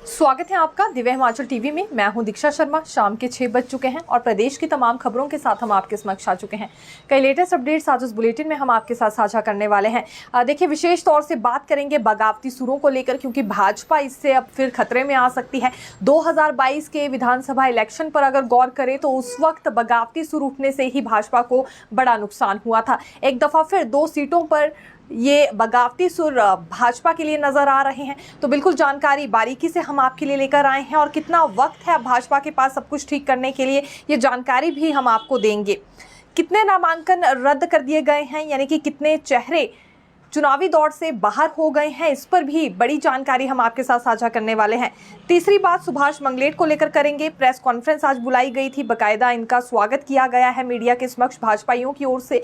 स्वागत है आपका दिव्य हिमाचल टीवी में। मैं हूं दीक्षा शर्मा। शाम के 6 बज चुके हैं और प्रदेश की तमाम खबरों के साथ हम आपके समक्ष आ चुके हैं। कई लेटेस्ट अपडेट्स आज इस बुलेटिन में हम आपके साथ साझा करने वाले हैं। देखिए, विशेष तौर से बात करेंगे बगावती सुरों को लेकर, क्योंकि भाजपा इससे अब फिर खतरे में आ सकती है। 2022 के विधानसभा इलेक्शन पर अगर गौर करें तो उस वक्त बगावती सुर उठने से ही भाजपा को बड़ा नुकसान हुआ था। एक दफा फिर 2 सीटों पर ये बगावती सुर भाजपा के लिए नजर आ रहे हैं। तो बिल्कुल जानकारी बारीकी से हम आपके लिए लेकर आए हैं और कितना वक्त है भाजपा के पास सब कुछ ठीक करने के लिए, ये जानकारी भी हम आपको देंगे। कितने नामांकन रद्द कर दिए गए हैं, यानी कि कितने चेहरे चुनावी दौड़ से बाहर हो गए हैं, इस पर भी बड़ी जानकारी हम आपके साथ साझा करने वाले हैं। तीसरी बात सुभाष मंगलेट को लेकर करेंगे। प्रेस कॉन्फ्रेंस आज बुलाई गई थी, बकायदा इनका स्वागत किया गया है मीडिया के समक्ष भाजपाइयों की ओर से।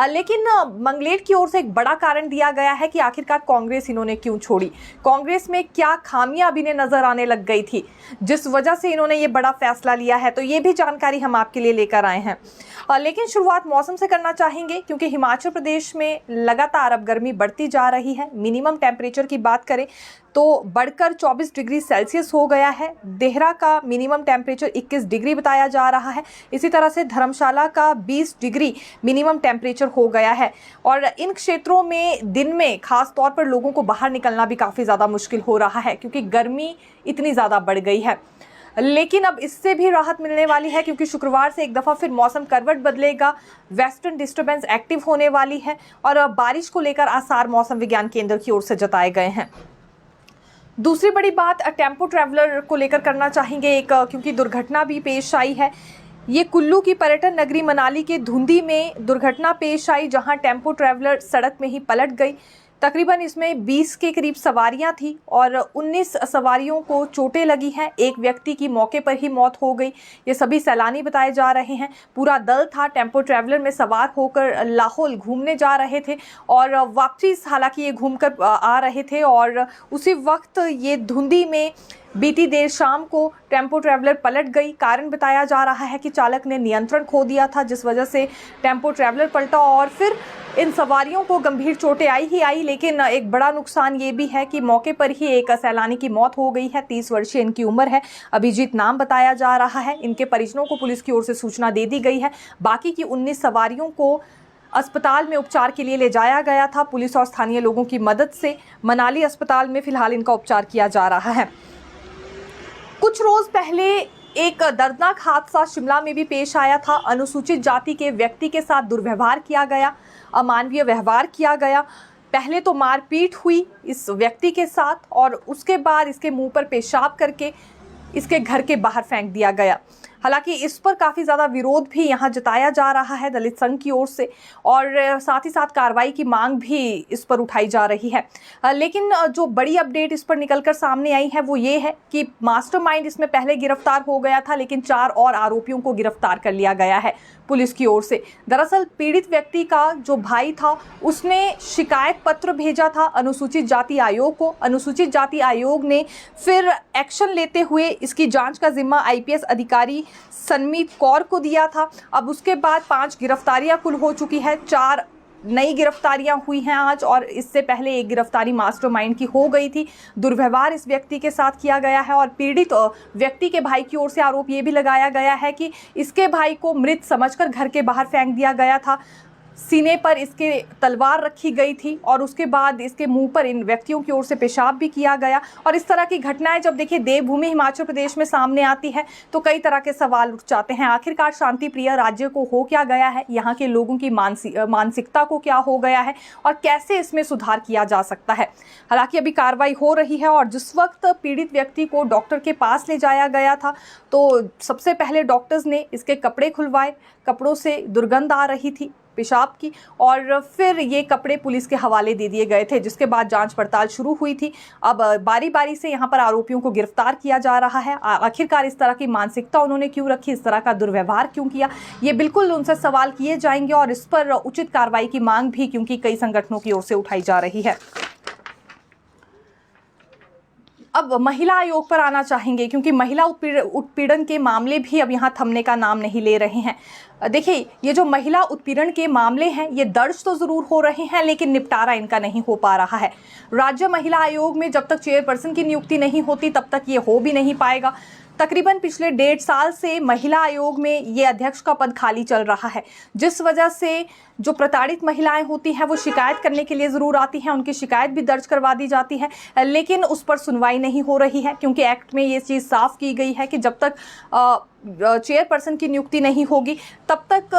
लेकिन मंगलेट की ओर से एक बड़ा कारण दिया गया है कि आखिरकार कांग्रेस इन्होंने क्यों छोड़ी, कांग्रेस में क्या खामियां अब इन्हें नजर आने लग गई थी जिस वजह से इन्होंने ये बड़ा फैसला लिया है। तो ये भी जानकारी हम आपके लिए लेकर आए हैं। लेकिन शुरुआत मौसम से करना चाहेंगे, क्योंकि हिमाचल प्रदेश में लगातार अब गर्मी बढ़ती जा रही है। मिनिमम टेम्परेचर की बात करें तो बढ़कर 24 डिग्री सेल्सियस हो गया है। देहरा का मिनिमम टेम्परेचर 21 डिग्री बताया जा रहा है। इसी तरह से धर्मशाला का 20 डिग्री मिनिमम टेम्परेचर हो गया है। और इन क्षेत्रों में दिन में खास तौर पर लोगों को बाहर निकलना भी काफ़ी ज़्यादा मुश्किल हो रहा है, क्योंकि गर्मी इतनी ज़्यादा बढ़ गई है। लेकिन अब इससे भी राहत मिलने वाली है, क्योंकि शुक्रवार से एक दफ़ा फिर मौसम करवट बदलेगा। वेस्टर्न डिस्टर्बेंस एक्टिव होने वाली है और बारिश को लेकर आसार मौसम विज्ञान केंद्र की ओर से जताए गए हैं। दूसरी बड़ी बात टेम्पो ट्रैवलर को लेकर करना चाहेंगे क्योंकि दुर्घटना भी पेश आई है। ये कुल्लू की पर्यटन नगरी मनाली के धुंधी में दुर्घटना पेश आई, जहां टेम्पो ट्रैवलर सड़क में ही पलट गई। तकरीबन इसमें 20 के करीब सवारियां थी और 19 सवारियों को चोटें लगी हैं। एक व्यक्ति की मौके पर ही मौत हो गई। ये सभी सैलानी बताए जा रहे हैं। पूरा दल था टेम्पो ट्रैवलर में सवार होकर लाहौल घूमने जा रहे थे और वापसी हालांकि ये घूमकर आ रहे थे और उसी वक्त ये धुंधी में बीती देर शाम को टेम्पो ट्रैवलर पलट गई। कारण बताया जा रहा है कि चालक ने नियंत्रण खो दिया था, जिस वजह से टेम्पो ट्रैवलर पलटा और फिर इन सवारियों को गंभीर चोटें आई। लेकिन एक बड़ा नुकसान ये भी है कि मौके पर ही एक सैलानी की मौत हो गई है। 30 वर्षीय इनकी उम्र है, अभिजीत नाम बताया जा रहा है। इनके परिजनों को पुलिस की ओर से सूचना दे दी गई है। बाकी की 19 सवारियों को अस्पताल में उपचार के लिए ले जाया गया था। पुलिस और स्थानीय लोगों की मदद से मनाली अस्पताल में फिलहाल इनका उपचार किया जा रहा है। कुछ रोज पहले एक दर्दनाक हादसा शिमला में भी पेश आया था। अनुसूचित जाति के व्यक्ति के साथ दुर्व्यवहार किया गया, अमानवीय व्यवहार किया गया। पहले तो मारपीट हुई इस व्यक्ति के साथ और उसके बाद इसके मुंह पर पेशाब करके इसके घर के बाहर फेंक दिया गया। हालांकि इस पर काफ़ी ज़्यादा विरोध भी यहाँ जताया जा रहा है दलित संघ की ओर से और साथ ही साथ कार्रवाई की मांग भी इस पर उठाई जा रही है। लेकिन जो बड़ी अपडेट इस पर निकलकर सामने आई है वो ये है कि मास्टरमाइंड इसमें पहले गिरफ्तार हो गया था, लेकिन 4 और आरोपियों को गिरफ्तार कर लिया गया है पुलिस की ओर से। दरअसल पीड़ित व्यक्ति का जो भाई था उसने शिकायत पत्र भेजा था अनुसूचित जाति आयोग को। अनुसूचित जाति आयोग ने फिर एक्शन लेते हुए इसकी जांच का जिम्मा IPS अधिकारी सनमीत कौर को दिया था। अब उसके बाद 5 गिरफ्तारियां कुल हो चुकी है। 4 नई गिरफ्तारियां हुई हैं आज और इससे पहले एक गिरफ्तारी मास्टरमाइंड की हो गई थी। दुर्व्यवहार इस व्यक्ति के साथ किया गया है और पीड़ित व्यक्ति के भाई की ओर से आरोप ये भी लगाया गया है कि इसके भाई को मृत समझकर घर के बाहर फेंक दिया गया था। सीने पर इसके तलवार रखी गई थी और उसके बाद इसके मुंह पर इन व्यक्तियों की ओर से पेशाब भी किया गया। और इस तरह की घटनाएं जब देखिए देवभूमि हिमाचल प्रदेश में सामने आती है तो कई तरह के सवाल उठ जाते हैं। आखिरकार शांति प्रिय राज्य को हो क्या गया है, यहाँ के लोगों की मानसिकता को क्या हो गया है और कैसे इसमें सुधार किया जा सकता है। हालांकि अभी कार्रवाई हो रही है और जिस वक्त पीड़ित व्यक्ति को डॉक्टर के पास ले जाया गया था तो सबसे पहले डॉक्टर्स ने इसके कपड़े खुलवाए। कपड़ों से दुर्गंध आ रही थी पेशाब की और फिर ये कपड़े पुलिस के हवाले दे दिए गए थे, जिसके बाद जांच पड़ताल शुरू हुई थी। अब बारी बारी से यहाँ पर आरोपियों को गिरफ्तार किया जा रहा है। आखिरकार इस तरह की मानसिकता उन्होंने क्यों रखी, इस तरह का दुर्व्यवहार क्यों किया, ये बिल्कुल उनसे सवाल किए जाएंगे और इस पर उचित कार्रवाई की मांग भी क्योंकि कई संगठनों की ओर से उठाई जा रही है। अब महिला आयोग पर आना चाहेंगे, क्योंकि महिला उत्पीड़न के मामले भी अब यहाँ थमने का नाम नहीं ले रहे हैं। देखिए, ये जो महिला उत्पीड़न के मामले हैं ये दर्ज तो ज़रूर हो रहे हैं, लेकिन निपटारा इनका नहीं हो पा रहा है। राज्य महिला आयोग में जब तक चेयरपर्सन की नियुक्ति नहीं होती तब तक ये हो भी नहीं पाएगा। तकरीबन पिछले 1.5 साल से महिला आयोग में ये अध्यक्ष का पद खाली चल रहा है, जिस वजह से जो प्रताड़ित महिलाएं होती हैं वो शिकायत करने के लिए ज़रूर आती हैं, उनकी शिकायत भी दर्ज करवा दी जाती है, लेकिन उस पर सुनवाई नहीं हो रही है, क्योंकि एक्ट में ये चीज़ साफ की गई है कि जब तक चेयरपर्सन की नियुक्ति नहीं होगी तब तक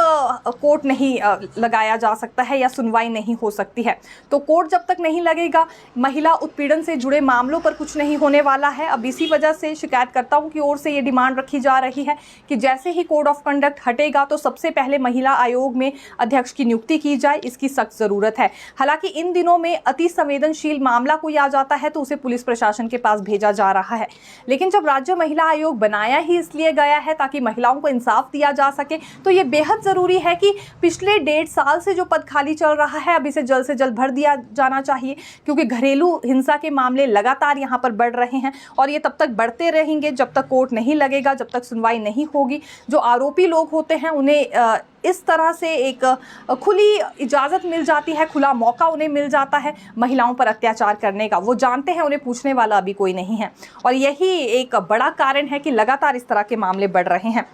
कोर्ट नहीं लगाया जा सकता है या सुनवाई नहीं हो सकती है। तो कोर्ट जब तक नहीं लगेगा, महिला उत्पीड़न से जुड़े मामलों पर कुछ नहीं होने वाला है। अब इसी वजह से शिकायतकर्ताओं की ओर से ये डिमांड रखी जा रही है कि जैसे ही कोड ऑफ कंडक्ट हटेगा तो सबसे पहले महिला आयोग में अध्यक्ष की नियुक्ति की जाए, इसकी सख्त ज़रूरत है। हालांकि इन दिनों में अति संवेदनशील मामला कोई आ जाता है तो उसे पुलिस प्रशासन के पास भेजा जा रहा है, लेकिन जब राज्य महिला आयोग बनाया ही इसलिए गया है ताकि महिलाओं को इंसाफ दिया जा सके, तो ये बेहद ज़रूरी है कि पिछले 1.5 साल से जो पद खाली चल रहा है अब इसे जल्द से जल्द भर दिया जाना चाहिए, क्योंकि घरेलू हिंसा के मामले लगातार यहाँ पर बढ़ रहे हैं और ये तब तक बढ़ते रहेंगे जब तक कोर्ट नहीं लगेगा, जब तक सुनवाई नहीं होगी। जो आरोपी लोग होते हैं उन्हें इस तरह से एक खुली इजाज़त मिल जाती है, खुला मौका उन्हें मिल जाता है महिलाओं पर अत्याचार करने का। वो जानते हैं उन्हें पूछने वाला अभी कोई नहीं है, और यही एक बड़ा कारण है कि लगातार इस तरह के मामले बढ़ रहे हैं।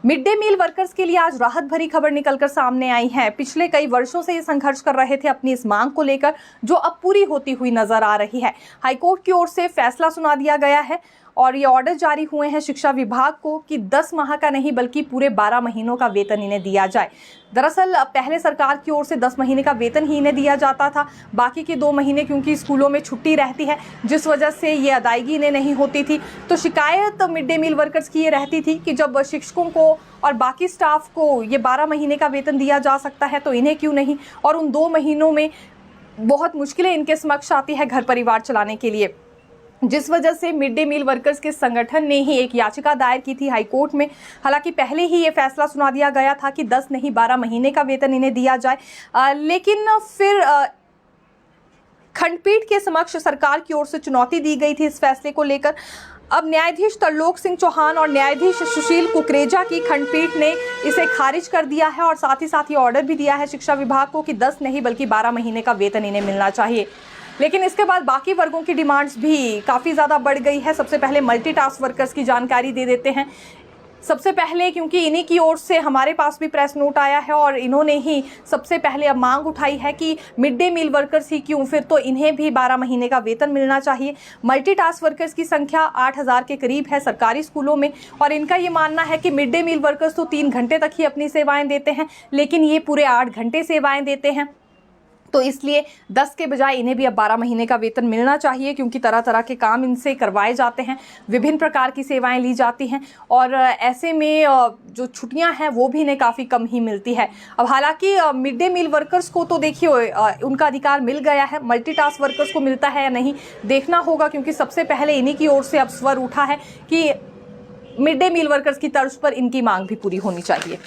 मिड डे मील वर्कर्स के लिए आज राहत भरी खबर निकलकर सामने आई है। पिछले कई वर्षों से ये संघर्ष कर रहे थे अपनी इस मांग को लेकर, जो अब पूरी होती हुई नजर आ रही है। हाईकोर्ट की ओर से फैसला सुना दिया गया है और ये ऑर्डर जारी हुए हैं शिक्षा विभाग को कि 10 माह का नहीं बल्कि पूरे 12 महीनों का वेतन इन्हें दिया जाए। दरअसल पहले सरकार की ओर से 10 महीने का वेतन ही इन्हें दिया जाता था, बाकी के 2 महीने क्योंकि स्कूलों में छुट्टी रहती है जिस वजह से ये अदायगी इन्हें नहीं होती थी। तो शिकायत मिड डे मील वर्कर्स की ये रहती थी कि जब शिक्षकों को और बाकी स्टाफ को ये 12 महीने का वेतन दिया जा सकता है तो इन्हें क्यों नहीं, और उन 2 महीनों में बहुत मुश्किलें इनके समक्ष आती है घर परिवार चलाने के लिए, जिस वजह से मिड डे मील वर्कर्स के संगठन ने ही एक याचिका दायर की थी हाईकोर्ट में। हालांकि पहले ही ये फैसला सुना दिया गया था कि 10 नहीं 12 महीने का वेतन इन्हें दिया जाए, लेकिन फिर खंडपीठ के समक्ष सरकार की ओर से चुनौती दी गई थी इस फैसले को लेकर। अब न्यायाधीश तरलोक सिंह चौहान और न्यायाधीश सुशील कुकरेजा की खंडपीठ ने इसे खारिज कर दिया है और साथ ही ऑर्डर भी दिया है शिक्षा विभाग को कि 10 नहीं बल्कि 12 महीने का वेतन इन्हें मिलना चाहिए। लेकिन इसके बाद बाकी वर्गों की डिमांड्स भी काफ़ी ज़्यादा बढ़ गई है। सबसे पहले मल्टीटास्क वर्कर्स की जानकारी दे देते हैं। सबसे पहले क्योंकि इन्हीं की ओर से हमारे पास भी प्रेस नोट आया है और इन्होंने ही सबसे पहले अब मांग उठाई है कि मिड डे मील वर्कर्स ही क्यों, फिर तो इन्हें भी 12 महीने का वेतन मिलना चाहिए। मल्टीटास्क वर्कर्स की संख्या 8000 के करीब है सरकारी स्कूलों में, और इनका ये मानना है कि मिड डे मील वर्कर्स तो 3 घंटे तक ही अपनी सेवाएं देते हैं, लेकिन ये पूरे 8 घंटे सेवाएं देते हैं, तो इसलिए 10 के बजाय इन्हें भी अब 12 महीने का वेतन मिलना चाहिए, क्योंकि तरह तरह के काम इनसे करवाए जाते हैं, विभिन्न प्रकार की सेवाएं ली जाती हैं, और ऐसे में जो छुट्टियां हैं वो भी इन्हें काफ़ी कम ही मिलती है। अब हालांकि मिड डे मील वर्कर्स को तो देखिए उनका अधिकार मिल गया है, मल्टीटास्क वर्कर्स को मिलता है या नहीं देखना होगा, क्योंकि सबसे पहले इन्हीं की ओर से अब स्वर उठा है कि मिड डे मील वर्कर्स की तर्ज पर इनकी मांग भी पूरी होनी चाहिए।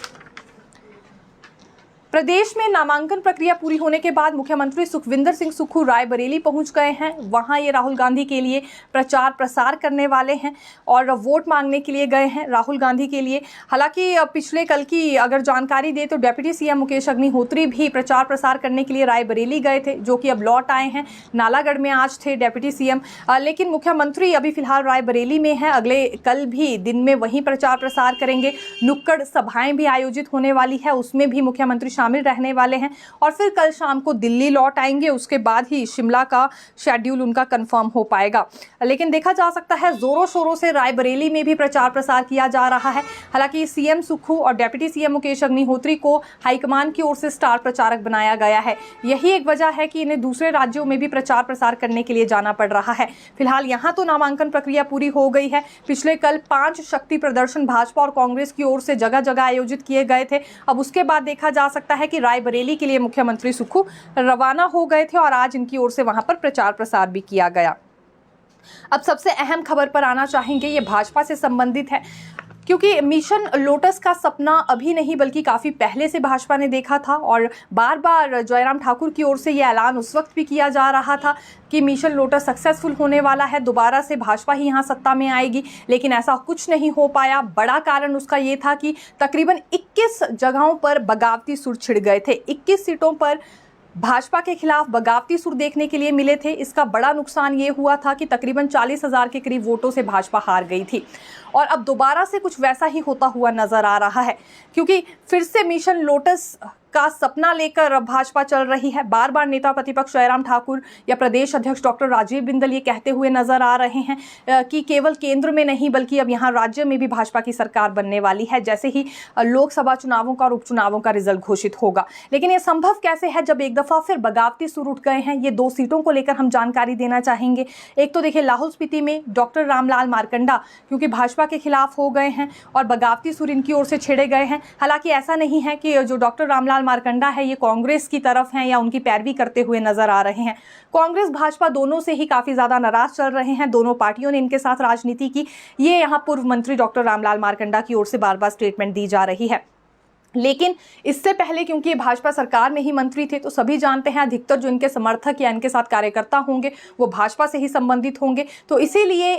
प्रदेश में नामांकन प्रक्रिया पूरी होने के बाद मुख्यमंत्री सुखविंदर सिंह सुक्खू रायबरेली पहुंच गए हैं। वहां ये राहुल गांधी के लिए प्रचार प्रसार करने वाले हैं और वोट मांगने के लिए गए हैं राहुल गांधी के लिए। हालांकि पिछले कल की अगर जानकारी दे तो डिप्टी सीएम मुकेश अग्निहोत्री भी प्रचार प्रसार करने के लिए रायबरेली गए थे, जो कि अब लौट आए हैं। नालागढ़ में आज थे डिप्टी सीएम, लेकिन मुख्यमंत्री अभी फिलहाल रायबरेली में हैं। अगले कल भी दिन में वहीं प्रचार प्रसार करेंगे। नुक्कड़ सभाएं भी आयोजित होने वाली है, उसमें भी मुख्यमंत्री शामिल रहने वाले हैं, और फिर कल शाम को दिल्ली लौट आएंगे। उसके बाद ही शिमला का शेड्यूल उनका कंफर्म हो पाएगा। लेकिन देखा जा सकता है जोरों शोरों से रायबरेली में भी प्रचार प्रसार किया जा रहा है। हालांकि सीएम सुक्खू और डिप्टी सीएम मुकेश अग्निहोत्री को हाईकमान की ओर से स्टार प्रचारक बनाया गया है। यही एक वजह है कि इन्हें दूसरे राज्यों में भी प्रचार प्रसार करने के लिए जाना पड़ रहा है। फिलहाल यहाँ तो नामांकन प्रक्रिया पूरी हो गई है। पिछले कल 5 शक्ति प्रदर्शन भाजपा और कांग्रेस की ओर से जगह जगह आयोजित किए गए थे। अब उसके बाद देखा जा सकता है कि रायबरेली के लिए मुख्यमंत्री सुक्खू रवाना हो गए थे और आज इनकी ओर से वहां पर प्रचार प्रसार भी किया गया। अब सबसे अहम खबर पर आना चाहेंगे, ये भाजपा से संबंधित है। क्योंकि मिशन लोटस का सपना अभी नहीं बल्कि काफ़ी पहले से भाजपा ने देखा था और बार बार जयराम ठाकुर की ओर से ये ऐलान उस वक्त भी किया जा रहा था कि मिशन लोटस सक्सेसफुल होने वाला है, दोबारा से भाजपा ही यहाँ सत्ता में आएगी। लेकिन ऐसा कुछ नहीं हो पाया। बड़ा कारण उसका ये था कि तकरीबन 21 जगहों पर बगावती सुर छिड़ गए थे। 21 सीटों पर भाजपा के खिलाफ बगावती सुर देखने के लिए मिले थे। इसका बड़ा नुकसान ये हुआ था कि तकरीबन 40,000 के करीब वोटों से भाजपा हार गई थी और अब दोबारा से कुछ वैसा ही होता हुआ नजर आ रहा है, क्योंकि फिर से मिशन लोटस का सपना लेकर भाजपा चल रही है। बार बार नेता प्रतिपक्ष जयराम ठाकुर या प्रदेश अध्यक्ष डॉक्टर राजीव बिंदल ये कहते हुए नजर आ रहे हैं कि केवल केंद्र में नहीं बल्कि अब यहाँ राज्य में भी भाजपा की सरकार बनने वाली है जैसे ही लोकसभा चुनावों का और उपचुनावों का रिजल्ट घोषित होगा। लेकिन ये संभव कैसे है जब एक दफा फिर बगावती सुर उठ गए हैं। ये 2 सीटों को लेकर हम जानकारी देना चाहेंगे। एक तो देखिए लाहौल स्पीति में डॉक्टर रामलाल मारकंडा क्योंकि भाजपा के खिलाफ हो गए हैं और बगावती सुर इनकी ओर से छेड़े गए हैं। हालांकि ऐसा नहीं है कि जो डॉक्टर रामलाल मारकंडा है ये कांग्रेस की तरफ हैं या उनकी पैरवी करते हुए नजर आ रहे हैं। कांग्रेस भाजपा दोनों से ही काफी ज्यादा नाराज चल रहे हैं। दोनों पार्टियों ने इनके साथ राजनीति की। ये यहाँ पूर्व मंत्री डॉक्टर रामलाल मारकंडा की ओर से बार बार स्टेटमेंट दी जा रही है। लेकिन इससे पहले क्योंकि ये भाजपा सरकार में ही मंत्री थे तो सभी जानते हैं अधिकतर जो इनके समर्थक या इनके साथ कार्यकर्ता होंगे वो भाजपा से ही संबंधित होंगे। तो इसीलिए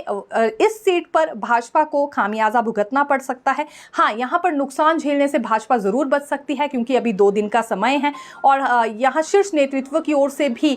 इस सीट पर भाजपा को खामियाजा भुगतना पड़ सकता है। हाँ, यहाँ पर नुकसान झेलने से भाजपा जरूर बच सकती है क्योंकि अभी 2 दिन का समय है और यहाँ शीर्ष नेतृत्व की ओर से भी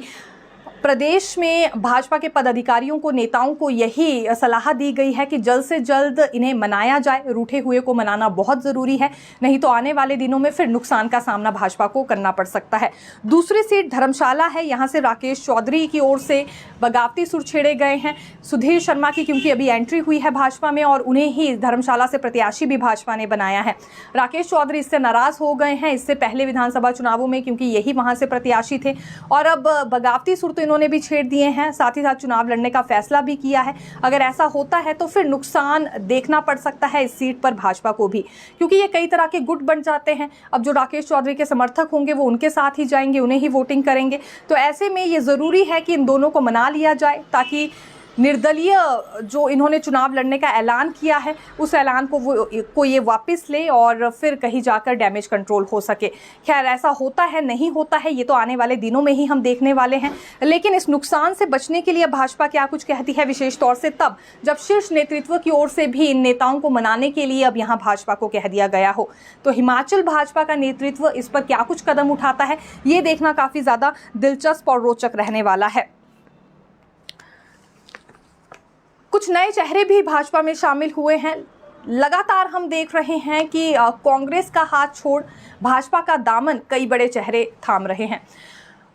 प्रदेश में भाजपा के पदाधिकारियों को, नेताओं को यही सलाह दी गई है कि जल्द से जल्द इन्हें मनाया जाए। रूठे हुए को मनाना बहुत ज़रूरी है, नहीं तो आने वाले दिनों में फिर नुकसान का सामना भाजपा को करना पड़ सकता है। दूसरी सीट धर्मशाला है। यहाँ से राकेश चौधरी की ओर से बगावती सुर छेड़े गए हैं। सुधीर शर्मा की क्योंकि अभी एंट्री हुई है भाजपा में और उन्हें ही धर्मशाला से प्रत्याशी भी भाजपा ने बनाया है। राकेश चौधरी इससे नाराज हो गए हैं इससे पहले विधानसभा चुनावों में क्योंकि यही वहाँ से प्रत्याशी थे और अब बगावती सुर तो इन्होंने भी छेड़ दिए हैं। साथ ही साथ चुनाव लड़ने का फैसला भी किया है। अगर ऐसा होता है तो फिर नुकसान देखना पड़ सकता है इस सीट पर भाजपा को भी, क्योंकि ये कई तरह के गुट बन जाते हैं। अब जो राकेश चौधरी के समर्थक होंगे वो उनके साथ ही जाएंगे, उन्हें ही वोटिंग करेंगे। तो ऐसे में ये जरूरी है कि इन दोनों को मना लिया जाए ताकि निर्दलीय जो इन्होंने चुनाव लड़ने का ऐलान किया है उस ऐलान को ये वापस ले और फिर कहीं जाकर डैमेज कंट्रोल हो सके। खैर, ऐसा होता है नहीं होता है ये तो आने वाले दिनों में ही हम देखने वाले हैं। लेकिन इस नुकसान से बचने के लिए भाजपा क्या कुछ कहती है, विशेष तौर से तब जब शीर्ष नेतृत्व की ओर से भी इन नेताओं को मनाने के लिए अब यहाँ भाजपा को कह दिया गया हो। तो हिमाचल भाजपा का नेतृत्व इस पर क्या कुछ कदम उठाता है ये देखना काफी ज्यादा दिलचस्प और रोचक रहने वाला है। कुछ नए चेहरे भी भाजपा में शामिल हुए हैं। लगातार हम देख रहे हैं कि कांग्रेस का हाथ छोड़ भाजपा का दामन कई बड़े चेहरे थाम रहे हैं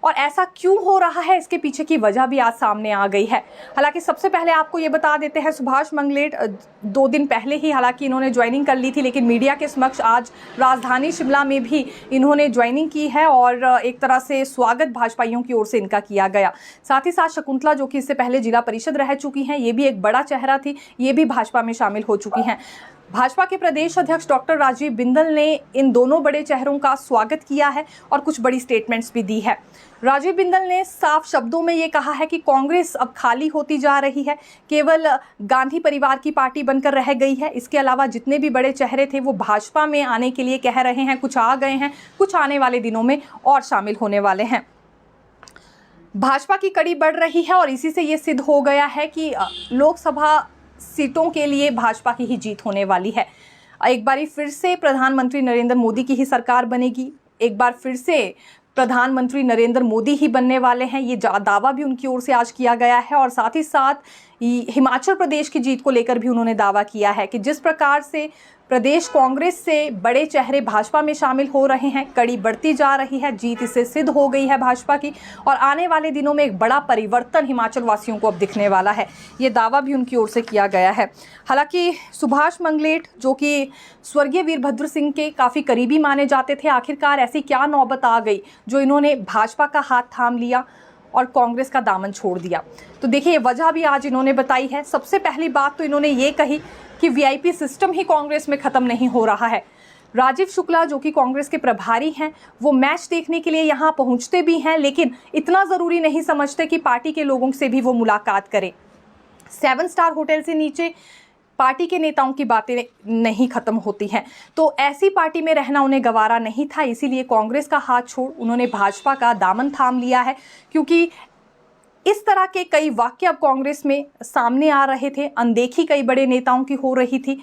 और ऐसा क्यों हो रहा है इसके पीछे की वजह भी आज सामने आ गई है। हालांकि सबसे पहले आपको ये बता देते हैं, सुभाष मंगलेट 2 दिन पहले ही हालांकि इन्होंने ज्वाइनिंग कर ली थी लेकिन मीडिया के समक्ष आज राजधानी शिमला में भी इन्होंने ज्वाइनिंग की है और एक तरह से स्वागत भाजपाइयों की ओर से इनका किया गया। साथ ही साथ शकुंतला जो कि इससे पहले जिला परिषद रह चुकी हैं, ये भी एक बड़ा चेहरा थी, ये भी भाजपा में शामिल हो चुकी हैं। भाजपा के प्रदेश अध्यक्ष डॉक्टर राजीव बिंदल ने इन दोनों बड़े चेहरों का स्वागत किया है और कुछ बड़ी स्टेटमेंट्स भी दी है। राजीव बिंदल ने साफ शब्दों में ये कहा है कि कांग्रेस अब खाली होती जा रही है, केवल गांधी परिवार की पार्टी बनकर रह गई है। इसके अलावा जितने भी बड़े चेहरे थे वो भाजपा में आने के लिए कह रहे हैं, कुछ आ गए हैं, कुछ आने वाले दिनों में और शामिल होने वाले हैं। भाजपा की कड़ी बढ़ रही है और इसी से ये सिद्ध हो गया है कि लोकसभा सीटों के लिए भाजपा की ही जीत होने वाली है। एक बार फिर से प्रधानमंत्री नरेंद्र मोदी की ही सरकार बनेगी, एक बार फिर से प्रधानमंत्री नरेंद्र मोदी ही बनने वाले हैं। ये दावा भी उनकी ओर से आज किया गया है और साथ ही साथ हिमाचल प्रदेश की जीत को लेकर भी उन्होंने दावा किया है कि जिस प्रकार से प्रदेश कांग्रेस से बड़े चेहरे भाजपा में शामिल हो रहे हैं, कड़ी बढ़ती जा रही है, जीत इससे सिद्ध हो गई है भाजपा की और आने वाले दिनों में एक बड़ा परिवर्तन हिमाचल वासियों को अब दिखने वाला है। ये दावा भी उनकी ओर से किया गया है। हालांकि सुभाष मंगलेट जो कि स्वर्गीय वीरभद्र सिंह के काफ़ी करीबी माने जाते थे, आखिरकार ऐसी क्या नौबत आ गई जो इन्होंने भाजपा का हाथ थाम लिया और कांग्रेस का दामन छोड़ दिया। तो देखिए, ये वजह भी आज इन्होंने बताई है। सबसे पहली बात तो इन्होंने ये कही कि वीआईपी सिस्टम ही कांग्रेस में खत्म नहीं हो रहा है। राजीव शुक्ला जो कि कांग्रेस के प्रभारी हैं, वो मैच देखने के लिए यहाँ पहुँचते भी हैं लेकिन इतना ज़रूरी नहीं समझते कि पार्टी के लोगों से भी वो मुलाकात करें। 7 स्टार होटल से नीचे पार्टी के नेताओं की बातें नहीं खत्म होती हैं। तो ऐसी पार्टी में रहना उन्हें गवारा नहीं था, इसीलिए कांग्रेस का हाथ छोड़ उन्होंने भाजपा का दामन थाम लिया है। क्योंकि इस तरह के कई वाक्य अब कांग्रेस में सामने आ रहे थे, अनदेखी कई बड़े नेताओं की हो रही थी,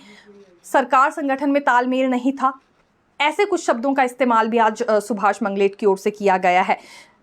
सरकार संगठन में तालमेल नहीं था, ऐसे कुछ शब्दों का इस्तेमाल भी आज सुभाष मंगलेट की ओर से किया गया है।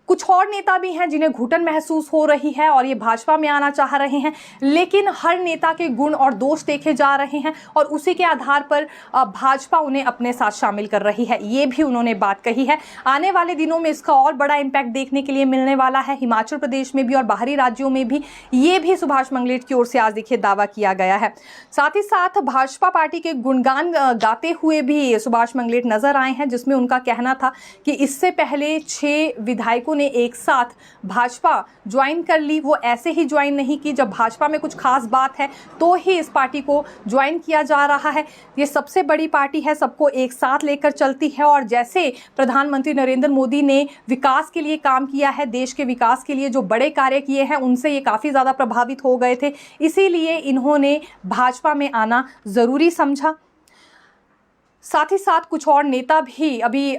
कुछ और नेता भी हैं जिन्हें घुटन महसूस हो रही है और ये भाजपा में आना चाह रहे हैं, लेकिन हर नेता के गुण और दोष देखे जा रहे हैं और उसी के आधार पर भाजपा उन्हें अपने साथ शामिल कर रही है, ये भी उन्होंने बात कही है। आने वाले दिनों में इसका और बड़ा इम्पैक्ट देखने के लिए मिलने वाला है, हिमाचल प्रदेश में भी और बाहरी राज्यों में भी। ये भी सुभाष मंगलेट की ओर से आज देखिए दावा किया गया है। साथ ही साथ भाजपा पार्टी के गुणगान गाते हुए भी सुभाष मंगलेट नजर आए हैं, जिसमें उनका कहना था कि इससे पहले 6 विधायकों ने एक साथ भाजपा ज्वाइन कर ली, वो ऐसे ही ज्वाइन नहीं की, जब भाजपा में कुछ खास बात है तो ही इस पार्टी को ज्वाइन किया जा रहा है। ये सबसे बड़ी पार्टी है, सबको एक साथ लेकर चलती है और जैसे प्रधानमंत्री नरेंद्र मोदी ने विकास के लिए काम किया है, देश के विकास के लिए जो बड़े कार्य किए हैं, उनसे ये काफ़ी ज़्यादा प्रभावित हो गए थे, इसीलिए इन्होंने भाजपा में आना ज़रूरी समझा। साथ ही साथ कुछ और नेता भी अभी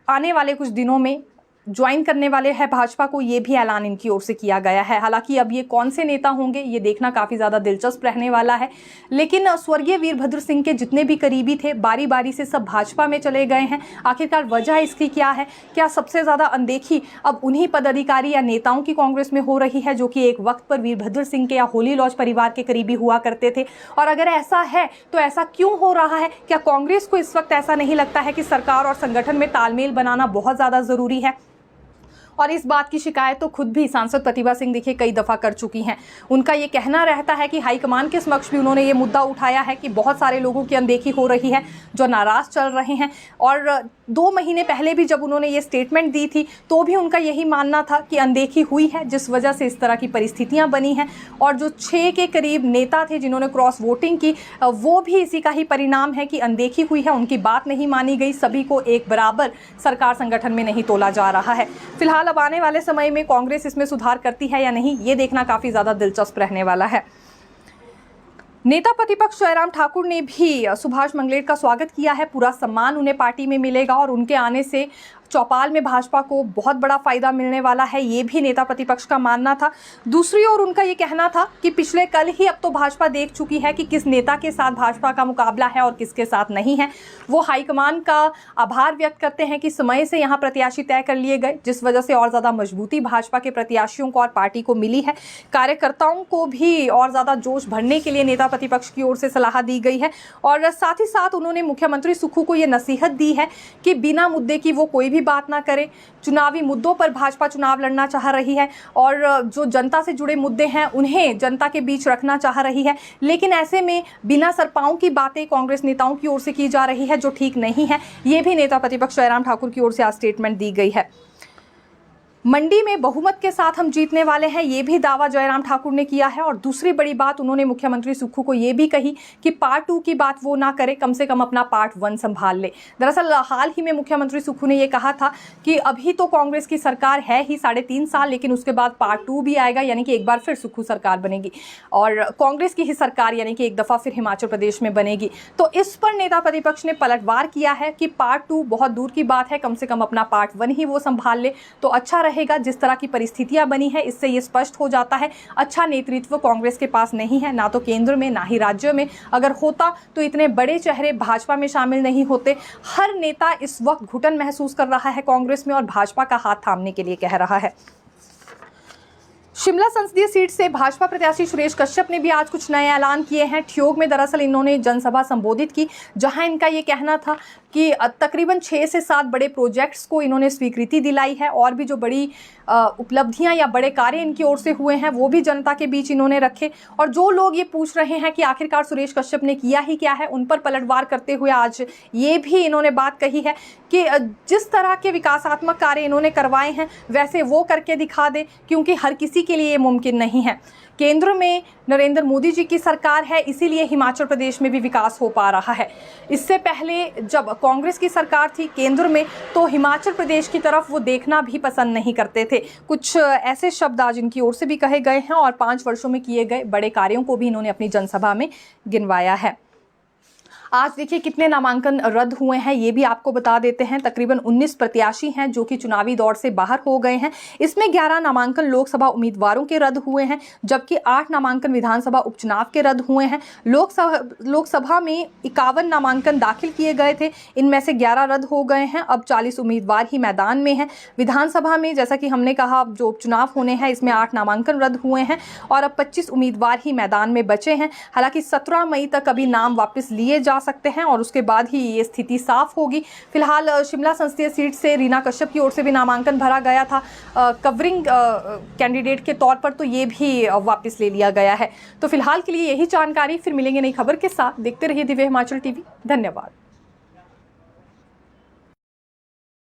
आने वाले कुछ दिनों में ज्वाइन करने वाले हैं भाजपा को, ये भी ऐलान इनकी ओर से किया गया है। हालांकि अब ये कौन से नेता होंगे ये देखना काफ़ी ज़्यादा दिलचस्प रहने वाला है, लेकिन स्वर्गीय वीरभद्र सिंह के जितने भी करीबी थे बारी बारी से सब भाजपा में चले गए हैं। आखिरकार वजह इसकी क्या है? क्या सबसे ज़्यादा अनदेखी अब उन्हीं पदाधिकारी या नेताओं की कांग्रेस में हो रही है जो कि एक वक्त पर वीरभद्र सिंह के या होली लॉज परिवार के करीबी हुआ करते थे? और अगर ऐसा है तो ऐसा क्यों हो रहा है? क्या कांग्रेस को इस वक्त ऐसा नहीं लगता है कि सरकार और संगठन में तालमेल बनाना बहुत ज़्यादा ज़रूरी है? और इस बात की शिकायत तो खुद भी सांसद प्रतिभा सिंह देखिए कई दफ़ा कर चुकी हैं। उनका ये कहना रहता है कि हाईकमान के समक्ष भी उन्होंने ये मुद्दा उठाया है कि बहुत सारे लोगों की अनदेखी हो रही है जो नाराज़ चल रहे हैं। और 2 महीने पहले भी जब उन्होंने ये स्टेटमेंट दी थी तो भी उनका यही मानना था कि अनदेखी हुई है, जिस वजह से इस तरह की परिस्थितियाँ बनी हैं। और जो 6 के करीब नेता थे जिन्होंने क्रॉस वोटिंग की, वो भी इसी का ही परिणाम है कि अनदेखी हुई है, उनकी बात नहीं मानी गई, सभी को एक बराबर सरकार संगठन में नहीं तोला जा रहा है। फिलहाल अब आने वाले समय में कांग्रेस इसमें सुधार करती है या नहीं, ये देखना काफ़ी ज़्यादा दिलचस्प रहने वाला है। नेता प्रतिपक्ष जयराम ठाकुर ने भी सुभाष मंगलेट का स्वागत किया है। पूरा सम्मान उन्हें पार्टी में मिलेगा और उनके आने से चौपाल में भाजपा को बहुत बड़ा फायदा मिलने वाला है, ये भी नेता प्रतिपक्ष का मानना था। दूसरी ओर उनका ये कहना था कि पिछले कल ही अब तो भाजपा देख चुकी है कि किस नेता के साथ भाजपा का मुकाबला है और किसके साथ नहीं है। वो हाईकमान का आभार व्यक्त करते हैं कि समय से यहाँ प्रत्याशी तय कर लिए गए, जिस वजह से और ज़्यादा मजबूती भाजपा के प्रत्याशियों को और पार्टी को मिली है। कार्यकर्ताओं को भी और ज़्यादा जोश भरने के लिए नेता प्रतिपक्ष की ओर से सलाह दी गई है। और साथ ही साथ उन्होंने मुख्यमंत्री सुक्खू को ये नसीहत दी है कि बिना मुद्दे की वो कोई भी बात ना करे। चुनावी मुद्दों पर भाजपा चुनाव लड़ना चाह रही है और जो जनता से जुड़े मुद्दे हैं उन्हें जनता के बीच रखना चाह रही है, लेकिन ऐसे में बिना सरपाओं की बातें कांग्रेस नेताओं की ओर से की जा रही है जो ठीक नहीं है। ये भी नेता प्रतिपक्ष जयराम ठाकुर की ओर से आज स्टेटमेंट दी गई है। मंडी में बहुमत के साथ हम जीतने वाले हैं, ये भी दावा जयराम ठाकुर ने किया है। और दूसरी बड़ी बात उन्होंने मुख्यमंत्री सुक्खू को ये भी कही कि पार्ट 2 की बात वो ना करे, कम से कम अपना पार्ट 1 संभाल ले। दरअसल हाल ही में मुख्यमंत्री सुक्खू ने ये कहा था कि अभी तो कांग्रेस की सरकार है ही 3.5 साल, लेकिन उसके बाद पार्ट 2 भी आएगा, यानी कि एक बार फिर सुक्खू सरकार बनेगी और कांग्रेस की ही सरकार यानी कि एक दफ़ा फिर हिमाचल प्रदेश में बनेगी। तो इस पर नेता प्रतिपक्ष ने पलटवार किया है कि पार्ट 2 बहुत दूर की बात है, कम से कम अपना पार्ट 1 ही वो संभाल ले तो अच्छा रहेगा। जिस तरह की परिस्थितियां बनी है इससे ये स्पष्ट हो जाता है अच्छा नेतृत्व कांग्रेस के पास नहीं है, ना तो केंद्र में ना ही राज्य में। अगर होता तो इतने बड़े चेहरे भाजपा में शामिल नहीं होते। हर नेता इस वक्त घुटन महसूस कर रहा है कांग्रेस में और भाजपा का हाथ थामने के लिए कह रहा है। शिमला संसदीय सीट से भाजपा प्रत्याशी सुरेश कश्यप ने भी आज कुछ नए ऐलान किए हैं। ठियोग में दरअसल इन्होंने जनसभा संबोधित की, जहां इनका ये कहना था कि तकरीबन 6 से 7 बड़े प्रोजेक्ट्स को इन्होंने स्वीकृति दिलाई है और भी जो बड़ी उपलब्धियां या बड़े कार्य इनकी ओर से हुए हैं वो भी जनता के बीच इन्होंने रखे। और जो लोग ये पूछ रहे हैं कि आखिरकार सुरेश कश्यप ने किया ही क्या है, उन पर पलटवार करते हुए आज ये भी इन्होंने बात कही है कि जिस तरह के विकासात्मक कार्य इन्होंने करवाए हैं वैसे वो करके दिखा दे, क्योंकि हर किसी के लिए ये मुमकिन नहीं है। केंद्र में नरेंद्र मोदी जी की सरकार है, इसीलिए हिमाचल प्रदेश में भी विकास हो पा रहा है। इससे पहले जब कांग्रेस की सरकार थी केंद्र में, तो हिमाचल प्रदेश की तरफ वो देखना भी पसंद नहीं करते थे। कुछ ऐसे शब्द आज इनकी ओर से भी कहे गए हैं और 5 वर्षों में किए गए बड़े कार्यों को भी इन्होंने अपनी जनसभा में गिनवाया है। आज देखिए कितने नामांकन रद्द हुए हैं, ये भी आपको बता देते हैं। तकरीबन 19 प्रत्याशी हैं जो कि चुनावी दौर से बाहर हो गए हैं। इसमें 11 नामांकन लोकसभा उम्मीदवारों के रद्द हुए हैं, जबकि 8 नामांकन विधानसभा उपचुनाव के रद्द हुए हैं। लोकसभा में 51 नामांकन दाखिल किए गए थे, इनमें से 11 रद्द हो गए हैं। अब 40 उम्मीदवार ही मैदान में हैं। विधानसभा में जैसा कि हमने कहा जो उपचुनाव होने हैं, इसमें 8 नामांकन रद्द हुए हैं और अब 25 उम्मीदवार ही मैदान में बचे हैं। हालांकि 17 मई तक अभी नाम वापस लिए जा सकते हैं और उसके बाद ही ये स्थिति साफ होगी। फिलहाल शिमला संसदीय सीट से रीना कश्यप की ओर से भी नामांकन भरा गया था कवरिंग कैंडिडेट के तौर पर, तो ये भी वापस ले लिया गया है। तो फिलहाल के लिए यही जानकारी, फिर मिलेंगे नई खबर के साथ। देखते रहिए दिव्य हिमाचल टीवी। धन्यवाद।